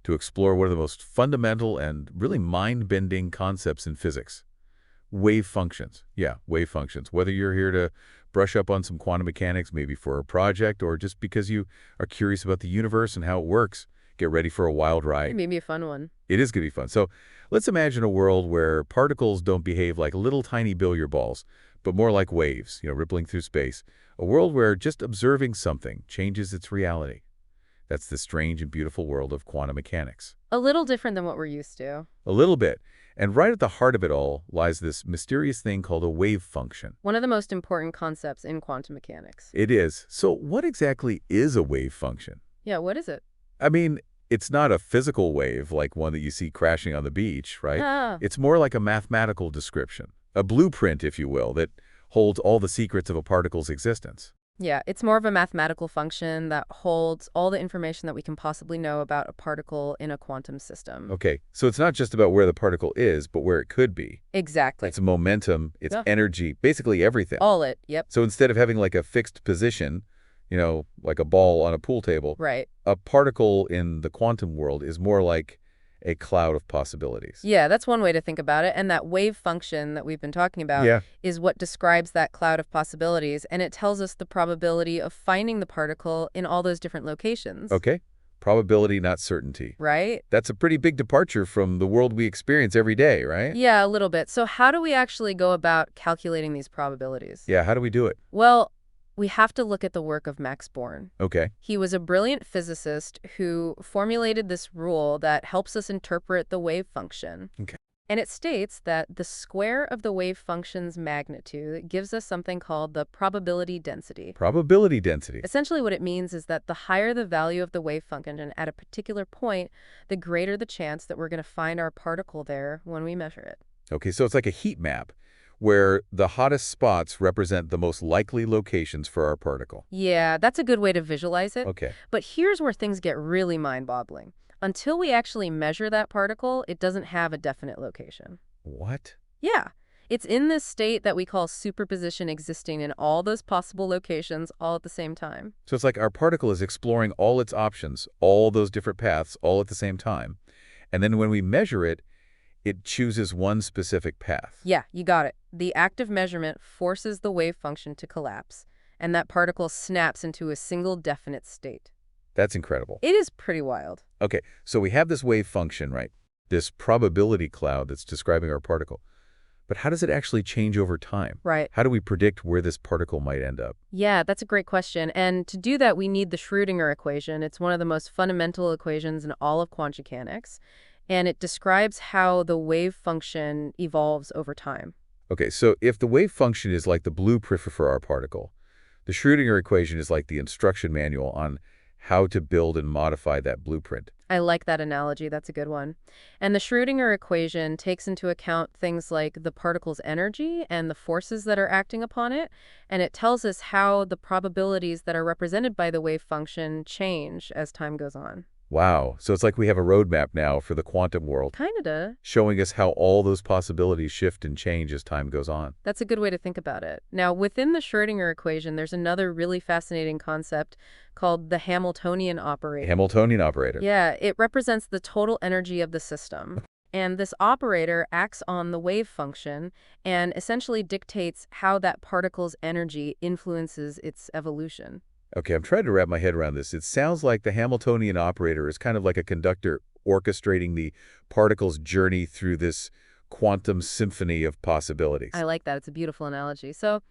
to explore one of the most fundamental and really mind-bending concepts in physics. Wave functions. Yeah, wave functions. Whether you're here to brush up on some quantum mechanics, maybe for a project, or just because you are curious about the universe and how it works, get ready for a wild ride. Maybe a fun one. It is going to be fun. So let's imagine a world where particles don't behave like little tiny billiard balls, but more like waves, rippling through space. A world where just observing something changes its reality. That's the strange and beautiful world of quantum mechanics. A little different than what we're used to. A little bit. And right at the heart of it all lies this mysterious thing called a wave function. One of the most important concepts in quantum mechanics. It is. So what exactly is a wave function? Yeah, what is it? I mean, it's not a physical wave like one that you see crashing on the beach, right? Ah, It's more like a mathematical description, a blueprint, if you will, that holds all the secrets of a particle's existence. yeah, it's more of a mathematical function that holds all the information that we can possibly know about a particle in a quantum system. Okay, so it's not just about where the particle is, but where it could be. Exactly. Its momentum, its Yeah. energy, basically everything. All it, yep, So instead of having like a fixed position, like a ball on a pool table, right. a particle in the quantum world is more like a cloud of possibilities. Yeah, that's one way to think about it. And that wave function that we've been talking about Yeah. is what describes that cloud of possibilities. And it tells us the probability of finding the particle in all those different locations. Okay. Probability, not certainty. Right? That's a pretty big departure from the world we experience every day, right? Yeah, a little bit. So how do we actually go about calculating these probabilities? Yeah, how do we do it? Well, we have to look at the work of Max Born. Okay. He was a brilliant physicist who formulated this rule that helps us interpret the wave function. Okay. And it states that the square of the wave function's magnitude gives us something called the probability density. Probability density. Essentially, what it means is that the higher the value of the wave function at a particular point, the greater the chance that we're going to find our particle there when we measure it. Okay, so it's like a heat map where the hottest spots represent the most likely locations for our particle. Yeah, that's a good way to visualize it. Okay. But here's where things get really mind-boggling. Until we actually measure that particle, it doesn't have a definite location. What? Yeah. It's in this state that we call superposition existing in all those possible locations all at the same time. So it's like our particle is exploring all its options, all those different paths, all at the same time. And then when we measure it, it chooses one specific path. Yeah, you got it. The act of measurement forces the wave function to collapse, and that particle snaps into a single definite state. That's incredible. It is pretty wild. Okay, so we have this wave function, right? This probability cloud that's describing our particle. But how does it actually change over time? Right. How do we predict where this particle might end up? Yeah, that's a great question. And to do that, we need the Schrödinger equation. It's one of the most fundamental equations in all of quantum mechanics. And it describes how the wave function evolves over time. Okay, so if the wave function is like the blueprint for our particle, the Schrödinger equation is like the instruction manual on how to build and modify that blueprint. I like that analogy. That's a good one. And the Schrödinger equation takes into account things like the particle's energy and the forces that are acting upon it. And it tells us how the probabilities that are represented by the wave function change as time goes on. Wow, so it's like we have a roadmap now for the quantum world, Kinda. showing us how all those possibilities shift and change as time goes on. That's a good way to think about it. Now, within the Schrödinger equation, there's another really fascinating concept called the Hamiltonian operator. Hamiltonian operator. Yeah, it represents the total energy of the system. And this operator acts on the wave function and essentially dictates how that particle's energy influences its evolution. Okay, I'm trying to wrap my head around this. It sounds like the Hamiltonian operator is kind of like a conductor orchestrating the particle's journey through this quantum symphony of possibilities. I like that. It's a beautiful analogy. So,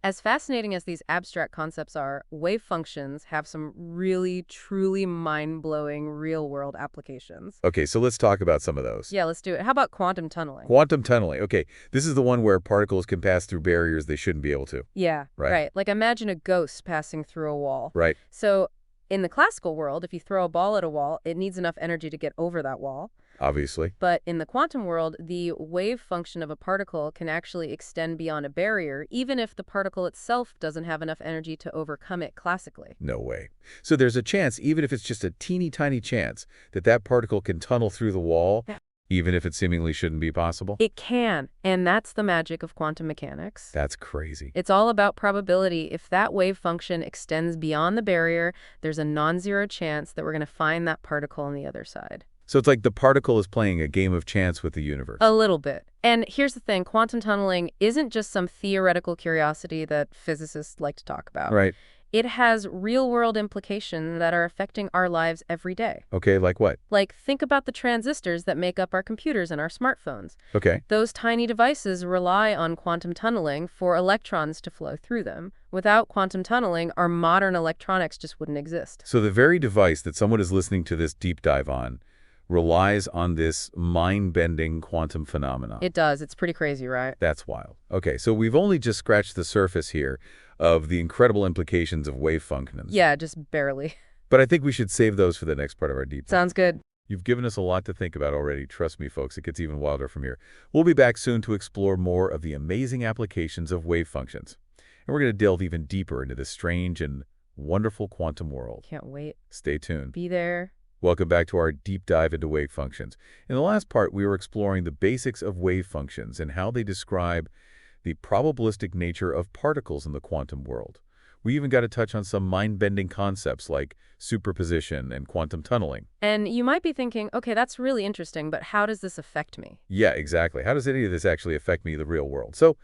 as fascinating as these abstract concepts are, wave functions have some really, truly mind-blowing real-world applications. Okay, so let's talk about some of those. Yeah, let's do it. How about quantum tunneling? Quantum tunneling. Okay, this is the one where particles can pass through barriers they shouldn't be able to. Yeah, Right. right. Like imagine a ghost passing through a wall. Right. So, in the classical world, if you throw a ball at a wall, it needs enough energy to get over that wall. Obviously. But in the quantum world, the wave function of a particle can actually extend beyond a barrier, even if the particle itself doesn't have enough energy to overcome it classically. No way. So there's a chance, even if it's just a teeny tiny chance, that that particle can tunnel through the wall, Yeah. even if it seemingly shouldn't be possible? It can, and that's the magic of quantum mechanics. That's crazy. It's all about probability. If that wave function extends beyond the barrier, there's a non-zero chance that we're going to find that particle on the other side. So it's like the particle is playing a game of chance with the A universe. little bit. And here's the thing, quantum tunneling isn't just some theoretical curiosity that physicists like to talk about. Right. It has real-world implications that are affecting our lives every day. Okay, like what? Like, think about the transistors that make up our computers and our smartphones. Okay. Those tiny devices rely on quantum tunneling for electrons to flow through them. Without quantum tunneling, our modern electronics just wouldn't exist. So the very device that someone is listening to this deep dive on relies on this mind-bending quantum phenomenon. It does. It's pretty crazy, right? That's wild. Okay, so we've only just scratched the surface here of the incredible implications of wave functions. Yeah, just barely. But I think we should save those for the next part of our deep dive. Sounds good. You've given us a lot to think about already. Trust me, folks, it gets even wilder from here. We'll be back soon to explore more of the amazing applications of wave functions. And we're going to delve even deeper into this strange and wonderful quantum world. Can't wait. Stay tuned. Be there. Welcome back to our deep dive into wave functions. In the last part, we were exploring the basics of wave functions and how they describe the probabilistic nature of particles in the quantum world. We even got to touch on some mind-bending concepts like superposition and quantum tunneling. And you might be thinking, okay, that's really interesting, but how does this affect me? Yeah, exactly. How does any of this actually affect me in the real world? So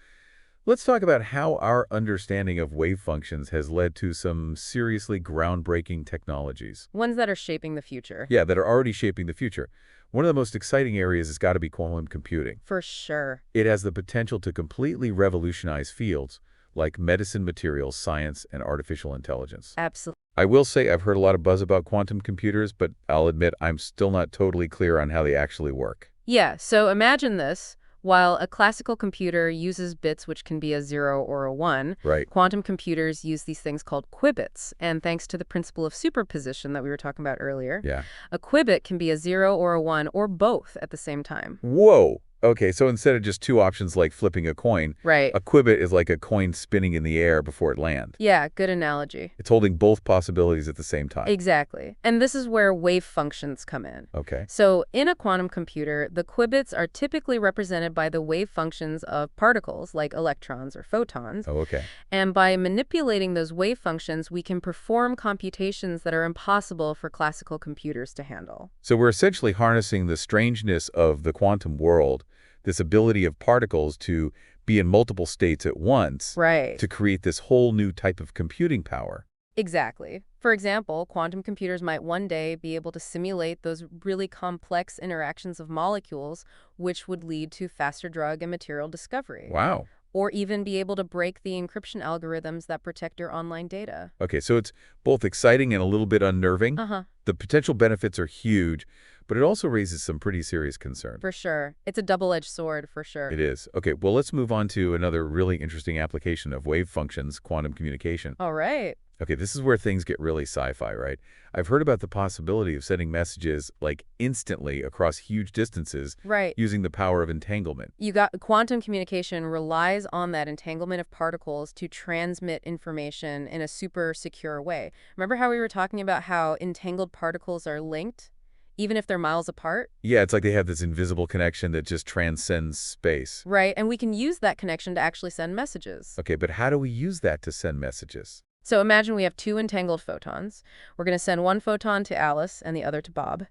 let's talk about how our understanding of wave functions has led to some seriously groundbreaking technologies. Ones that are shaping the future. Yeah, that are already shaping the future. One of the most exciting areas has got to be quantum computing. For sure. It has the potential to completely revolutionize fields like medicine materials, science, and artificial intelligence. Absolutely. I will say I've heard a lot of buzz about quantum computers, but I'll admit I'm still not totally clear on how they actually work. Yeah, so imagine this. While a classical computer uses bits which can be a 0 or a 1, Right. quantum computers use these things called qubits. And thanks to the principle of superposition that we were talking about earlier, Yeah. a qubit can be a 0 or a 1 or both at the same time. Whoa. Okay, so instead of just two options like flipping a coin, Right. a qubit is like a coin spinning in the air before it lands. Yeah, good analogy. It's holding both possibilities at the same time. Exactly. And this is where wave functions come in. Okay. So in a quantum computer, the qubits are typically represented by the wave functions of particles like electrons or photons. Oh, okay. And by manipulating those wave functions, we can perform computations that are impossible for classical computers to handle. So we're essentially harnessing the strangeness of the quantum world, this ability of particles to be in multiple states at once, Right. to create this whole new type of computing power. Exactly. For example, quantum computers might one day be able to simulate those really complex interactions of molecules, which would lead to faster drug and material discovery. Wow. Or even be able to break the encryption algorithms that protect your online data. Okay, so it's both exciting and a little bit unnerving. Uh-huh. The potential benefits are huge, but it also raises some pretty serious concern. For sure. It's a double-edged sword, for sure. It is. Okay, well, let's move on to another really interesting application of wave functions, quantum communication. All right. Okay, this is where things get really sci-fi, right? I've heard about the possibility of sending messages, like, instantly across huge distances Right. using the power of entanglement. Quantum communication relies on that entanglement of particles to transmit information in a super secure way. Remember how we were talking about how entangled particles are linked, even if they're miles apart? Yeah, it's like they have this invisible connection that just transcends space. Right, and we can use that connection to actually send messages. Okay, but how do we use that to send messages? So imagine we have two entangled photons. We're going to send one photon to Alice and the other to Bob,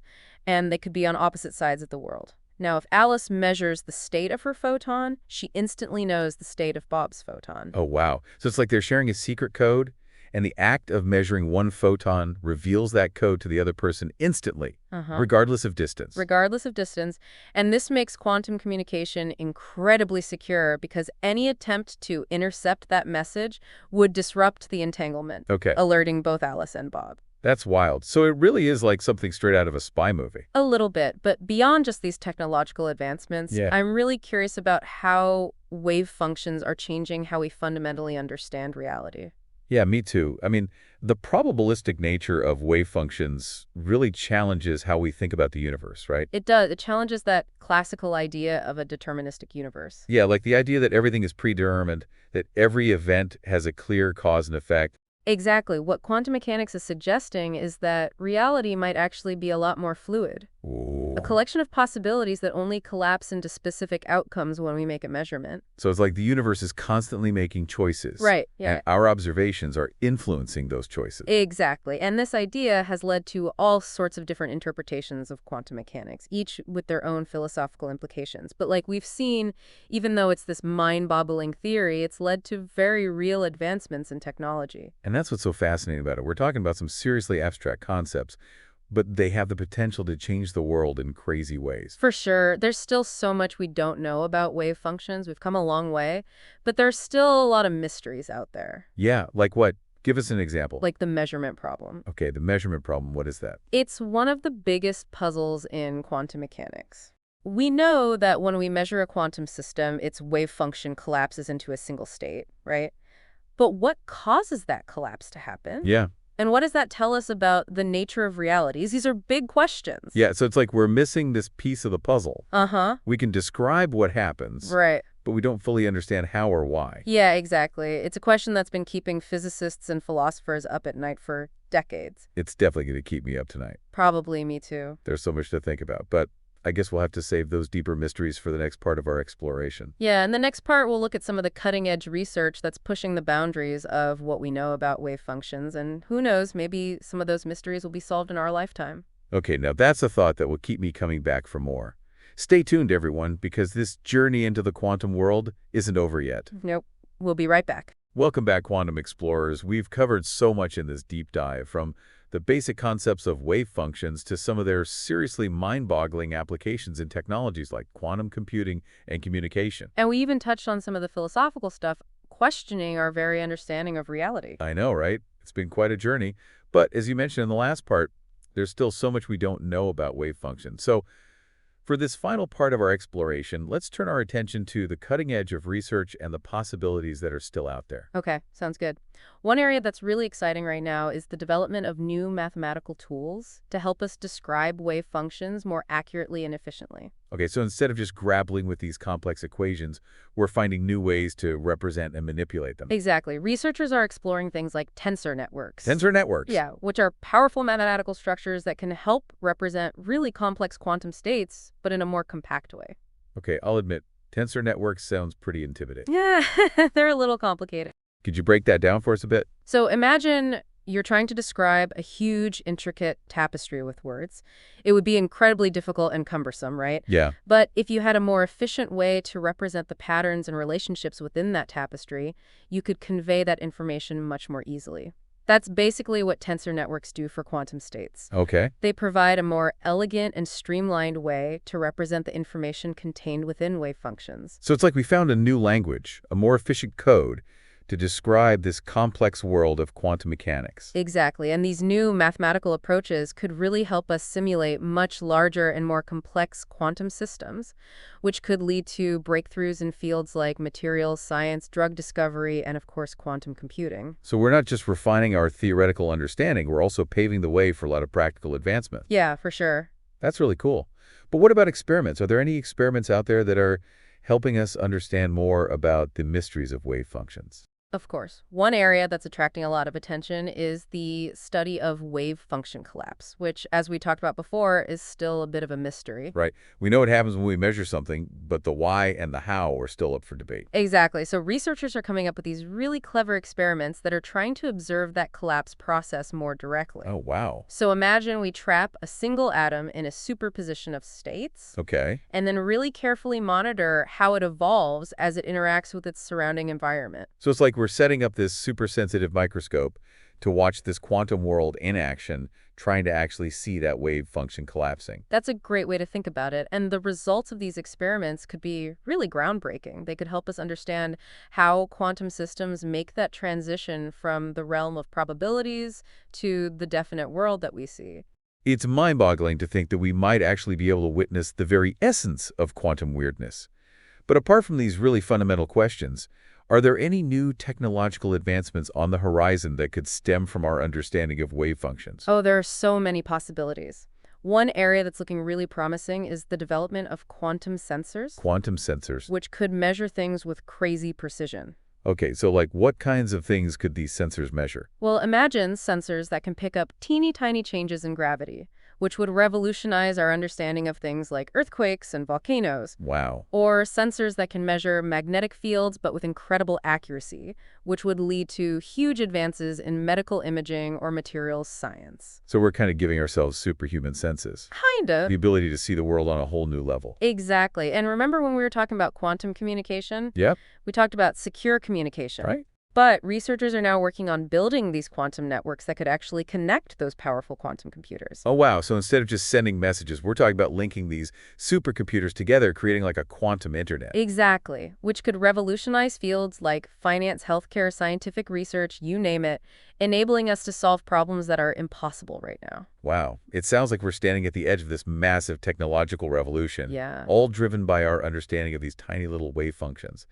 and they could be on opposite sides of the world. Now, if Alice measures the state of her photon, she instantly knows the state of Bob's photon. Oh, wow. So it's like they're sharing a secret code, and the act of measuring one photon reveals that code to the other person instantly, regardless of distance. Regardless of distance. And this makes quantum communication incredibly secure because any attempt to intercept that message would disrupt the entanglement, Okay, alerting both Alice and Bob. that's wild. So it really is like something straight out of a spy movie. A little bit, but beyond just these technological advancements, Yeah. I'm really curious about how wave functions are changing how we fundamentally understand reality. Yeah, me too. I mean, the probabilistic nature of wave functions really challenges how we think about the universe, right? It does. It challenges that classical idea of a deterministic universe. Yeah, like the idea that everything is predetermined, that every event has a clear cause and effect. Exactly. What quantum mechanics is suggesting is that reality might actually be a lot more fluid. Ooh. a collection of possibilities that only collapse into specific outcomes when we make a measurement. So it's like the universe is constantly making choices, Right, and yeah. our observations are influencing those choices. Exactly. And this idea has led to all sorts of different interpretations of quantum mechanics, each with their own philosophical implications. But like we've seen, even though it's this mind-boggling theory, it's led to very real advancements in technology. And that's what's so fascinating about it. We're talking about some seriously abstract concepts, but they have the potential to change the world in crazy ways. For sure, there's still so much we don't know about wave functions. We've come a long way, but there's still a lot of mysteries out there, Yeah, like what? Give us an example. like the measurement problem. Okay, the measurement problem, what is that? It's one of the biggest puzzles in quantum mechanics. We know that when we measure a quantum system, its wave function collapses into a single state, right? But what causes that collapse to happen? Yeah. And what does that tell us about the nature of realities? These are big questions. Yeah, so it's like we're missing this piece of the puzzle. Uh-huh. We can describe what happens, Right. but we don't fully understand how or why. Yeah, exactly. It's a question that's been keeping physicists and philosophers up at night for decades. It's definitely going to keep me up tonight. Probably me too. There's so much to think about, but I guess we'll have to save those deeper mysteries for the next part of our exploration. Yeah, and the next part we'll look at some of the cutting-edge research that's pushing the boundaries of what we know about wave functions, and who knows, maybe some of those mysteries will be solved in our lifetime. Okay, now that's a thought that will keep me coming back for more. Stay tuned, everyone, because this journey into the quantum world isn't over yet. Nope. We'll be right back. Welcome back, Quantum Explorers. We've covered so much in this deep dive, from the basic concepts of wave functions to some of their seriously mind-boggling applications in technologies like quantum computing and communication. And we even touched on some of the philosophical stuff, questioning our very understanding of reality. I know, right? It's been quite a journey. But as you mentioned in the last part, there's still so much we don't know about wave functions. So for this final part of our exploration, let's turn our attention to the cutting edge of research and the possibilities that are still out there. Okay, sounds good. One area that's really exciting right now is the development of new mathematical tools to help us describe wave functions more accurately and efficiently. Okay, so instead of just grappling with these complex equations, we're finding new ways to represent and manipulate them. Exactly. Researchers are exploring things like tensor networks. Tensor networks. Yeah, which are powerful mathematical structures that can help represent really complex quantum states, but in a more compact way. Okay, I'll admit, tensor networks sounds pretty intimidating. Yeah, they're a little complicated. Could you break that down for us a bit? So imagine you're trying to describe a huge, intricate tapestry with words. It would be incredibly difficult and cumbersome, right? Yeah. But if you had a more efficient way to represent the patterns and relationships within that tapestry, you could convey that information much more easily. That's basically what tensor networks do for quantum states. Okay. They provide a more elegant and streamlined way to represent the information contained within wave functions. So it's like we found a new language, a more efficient code, to describe this complex world of quantum mechanics. Exactly, and these new mathematical approaches could really help us simulate much larger and more complex quantum systems, which could lead to breakthroughs in fields like materials science, drug discovery, and of course quantum computing. So we're not just refining our theoretical understanding, we're also paving the way for a lot of practical advancement. Yeah, for sure. That's really cool. But what about experiments? Are there any experiments out there that are helping us understand more about the mysteries of wave functions? Of course. One area that's attracting a lot of attention is the study of wave function collapse, which, as we talked about before, is still a bit of a mystery. Right. We know what happens when we measure something, but the why and the how are still up for debate. Exactly. So researchers are coming up with these really clever experiments that are trying to observe that collapse process more directly. Oh, wow. So imagine we trap a single atom in a superposition of states, Okay. and then really carefully monitor how it evolves as it interacts with its surrounding environment. So it's like we're setting up this super sensitive microscope to watch this quantum world in action, trying to actually see that wave function collapsing. That's a great way to think about it, and the results of these experiments could be really groundbreaking. They could help us understand how quantum systems make that transition from the realm of probabilities to the definite world that we see. It's mind-boggling to think that we might actually be able to witness the very essence of quantum weirdness. But apart from these really fundamental questions, are there any new technological advancements on the horizon that could stem from our understanding of wave functions? Oh, there are so many possibilities. One area that's looking really promising is the development of quantum sensors, Quantum sensors. which could measure things with crazy precision. Okay, so like what kinds of things could these sensors measure? Well, imagine sensors that can pick up teeny tiny changes in gravity, which would revolutionize our understanding of things like earthquakes and volcanoes. Wow. Or sensors that can measure magnetic fields but with incredible accuracy, which would lead to huge advances in medical imaging or materials science. So we're kind of giving ourselves superhuman senses. Kinda. The ability to see the world on a whole new level. Exactly. And remember when we were talking about quantum communication? Yep. We talked about secure communication. Right? But researchers are now working on building these quantum networks that could actually connect those powerful quantum computers. Oh, wow. So instead of just sending messages, we're talking about linking these supercomputers together, creating like a quantum internet. Exactly, which could revolutionize fields like finance, healthcare, scientific research, you name it, enabling us to solve problems that are impossible right now. Wow. It sounds like we're standing at the edge of this massive technological revolution, Yeah. all driven by our understanding of these tiny little wave functions.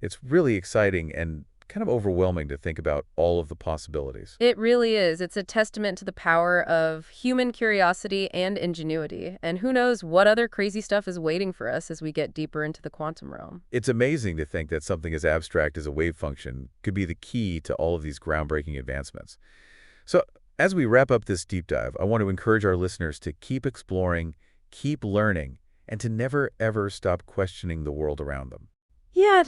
It's really exciting and kind of overwhelming to think about all of the possibilities. It really is. It's a testament to the power of human curiosity and ingenuity. And who knows what other crazy stuff is waiting for us as we get deeper into the quantum realm. It's amazing to think that something as abstract as a wave function could be the key to all of these groundbreaking advancements. So, as we wrap up this deep dive, I want to encourage our listeners to keep exploring, keep learning, and to never, ever stop questioning the world around them. Yeah,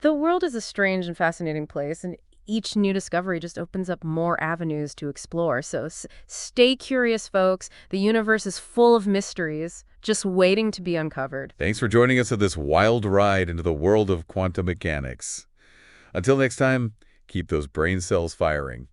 the world is a strange and fascinating place, and each new discovery just opens up more avenues to explore. So stay curious, folks. The universe is full of mysteries, just waiting to be uncovered. Thanks for joining us on this wild ride into the world of quantum mechanics. Until next time, keep those brain cells firing.